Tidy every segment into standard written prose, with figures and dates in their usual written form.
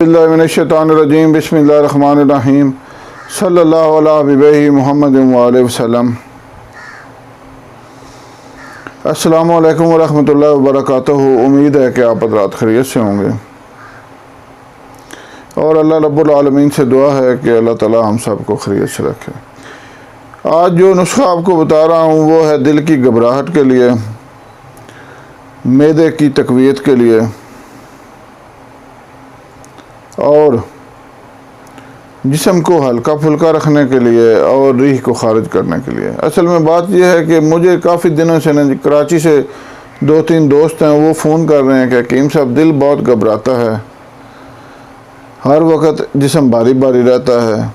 बिस्मिल्लाहिर्रहमानिर्रहीम बिस्मिल्लाहिर्रहमानिर्रहीम सल्लल्लाहु अला हबीबिही मुहम्मद व आलिहि वसल्लम। अस्सलामु अलैकुम व रहमतुल्लाहि व बरकातुहू। उम्मीद है कि आप हज़रात खैरियत से होंगे और अल्लाह रब्बुल आलमीन से दुआ है कि अल्लाह ताला हम सब को खैरियत से रखे। आज जो नुस्खा आपको बता रहा हूँ वो है दिल की घबराहट के लिए, मैदे की तक़वियत के लिए और जिस्म को हल्का फुल्का रखने के लिए और रीह को खारिज करने के लिए। असल में बात यह है कि मुझे काफ़ी दिनों से ना कराची से 2-3 दोस्त हैं, वो फ़ोन कर रहे हैं कि हकीम साहब दिल बहुत घबराता है, हर वक्त जिस्म भारी भारी रहता है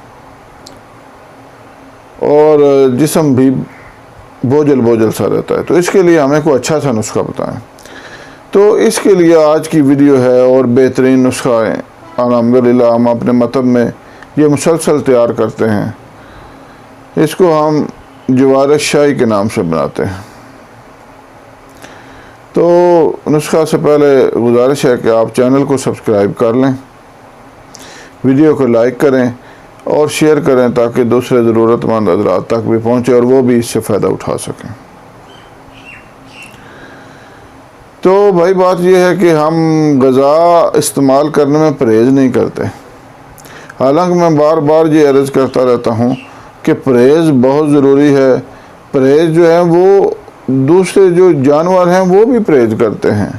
और जिस्म भी बोझल बोझल सा रहता है, तो इसके लिए हमें कोई अच्छा सा नुस्खा बताएं। तो इसके लिए आज की वीडियो है और बेहतरीन नुस्खा है अल्हम्दुलिल्लाह हम अपने मतब में ये मुसलसल तैयार करते हैं। इसको हम जवार शाही के नाम से बनाते हैं। तो नुस्खा से पहले गुजारिश है कि आप चैनल को सब्सक्राइब कर लें, वीडियो को लाइक करें और शेयर करें ताकि दूसरे ज़रूरतमंद हज़रात तक भी पहुँचे और वो भी इससे फ़ायदा उठा सकें। तो भाई बात यह है कि हम ग़ज़ा इस्तेमाल करने में परहेज़ नहीं करते। हालांकि मैं बार बार ये अर्ज़ करता रहता हूँ कि परहेज़ बहुत ज़रूरी है। परहेज़ जो है वो दूसरे जो जानवर हैं वो भी परहेज़ करते हैं।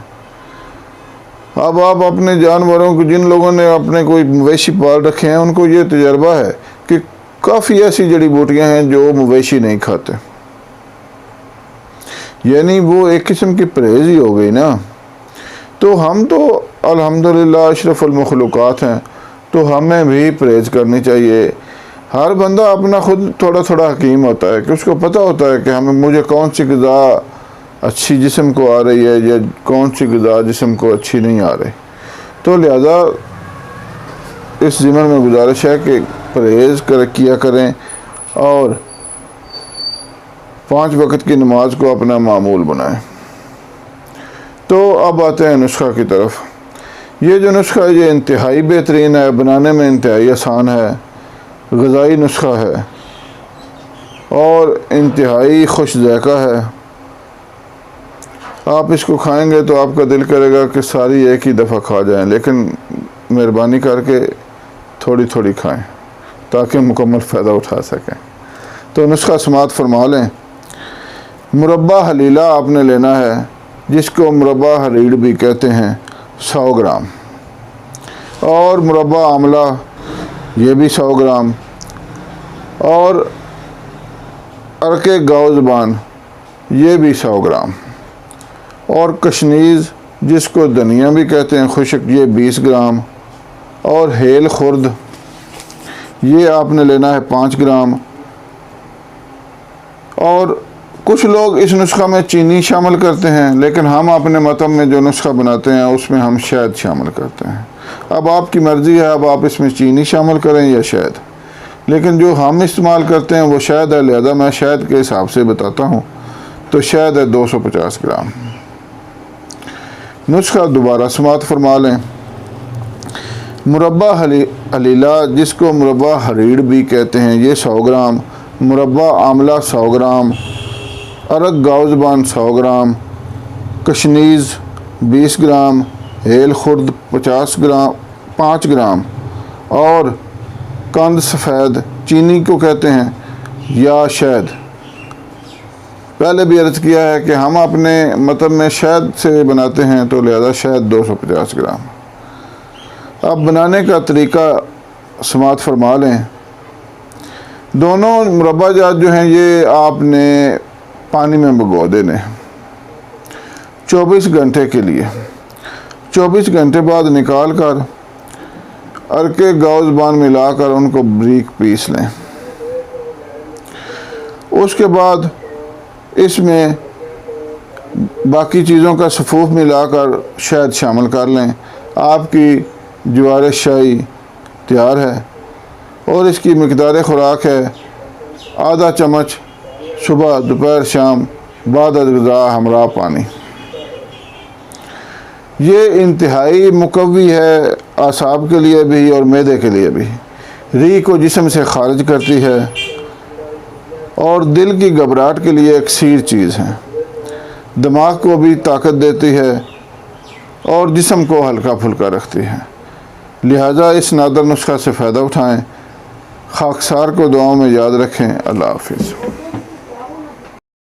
अब आप अपने जानवरों को, जिन लोगों ने अपने कोई मवेशी पाल रखे हैं, उनको ये तजर्बा है कि काफ़ी ऐसी जड़ी बूटियाँ हैं जो मवेशी नहीं खाते, यानी वो एक किस्म की परहेज़ ही हो गई ना। तो हम तो अल्हम्दुलिल्लाह अशरफुल मखलूक़ात हैं, तो हमें भी परहेज़ करनी चाहिए। हर बंदा अपना खुद थोड़ा थोड़ा हकीम होता है कि उसको पता होता है कि हमें मुझे कौन सी ग़िज़ा अच्छी जिस्म को आ रही है या कौन सी ग़िज़ा जिस्म को अच्छी नहीं आ रही। तो लिहाजा इस ज़िम्मन में गुजारिश है कि परहेज़ किया करें और 5 वक्त की नमाज को अपना मामूल बनाएं। तो अब आते हैं नुस्खा की तरफ। ये जो नुस्खा है ये इंतहाई बेहतरीन है, बनाने में इंतहाई आसान है, ग़िज़ाई नुस्खा है और इंतहाई खुश ज़ायक़ा है। आप इसको खाएंगे तो आपका दिल करेगा कि सारी एक ही दफ़ा खा जाएं, लेकिन मेहरबानी करके थोड़ी थोड़ी खाएं ताकि मुकम्मल फ़ायदा उठा सकें। तो नुस्खा समाअत फरमा लें। मुरब्बा हलीला आपने लेना है, जिसको मुरब्बा हरीड़ भी कहते हैं, 100 ग्राम, और मुरब्बा आमला ये भी 100 ग्राम, और अरके गाव ज़बान ये भी 100 ग्राम, और कशनीज़ जिसको धनिया भी कहते हैं खुश्क ये 20 ग्राम, और हेल खुर्द ये आपने लेना है 5 ग्राम। और कुछ लोग इस नुस्खा में चीनी शामिल करते हैं, लेकिन हम अपने मतब में जो नुस्खा बनाते हैं उसमें हम शहद शामिल करते हैं। अब आपकी मर्ज़ी है, अब आप इसमें चीनी शामिल करें या शहद, लेकिन जो हम इस्तेमाल करते हैं वो शहद है, लिहाजा मैं शहद के हिसाब से बताता हूँ। तो शहद है 250 ग्राम। नुस्खा दोबारा समाअत फरमा लें। मुरब्बा हलीला जिसको मुरब्बा हरीड़ भी कहते हैं ये 100 ग्राम, मुरब्बा आमला 100 ग्राम, अरक गाव ज़बान 100 ग्राम, कशनीज़ 20 ग्राम, हेल खुर्द 5 ग्राम, और कंद सफ़ेद चीनी को कहते हैं या शहद। पहले भी अर्ज़ किया है कि हम अपने मतलब में शहद से बनाते हैं, तो लिहाजा शहद 250 ग्राम। अब बनाने का तरीका समाअत फरमा लें। दोनों मुरब्बा जात जो हैं ये आपने पानी में भिगो देने 24 घंटे के लिए। 24 घंटे बाद निकाल कर अरके गाव ज़बान मिलाकर उनको बारीक पीस लें। उसके बाद इसमें बाकी चीज़ों का सफ़ूफ मिलाकर शहद शामिल कर लें। आपकी जवार शाही तैयार है और इसकी मिक़दार ख़ुराक है आधा चम्मच सुबह दोपहर शाम बाद ग़िज़ा हमरा पानी। ये इंतहाई मुकव्वी है, اعصاب کے لیے بھی اور معدے کے لیے بھی۔ ری کو جسم سے خارج کرتی ہے اور دل کی گھبراہٹ کے لیے اکسیر چیز ہے۔ دماغ کو بھی طاقت دیتی ہے اور جسم کو ہلکا پھلکا رکھتی ہے۔ لہٰذا اس نادر نسخہ سے فائدہ اٹھائیں۔ خاکسار کو دعاؤں میں یاد رکھیں۔ اللہ حافظ۔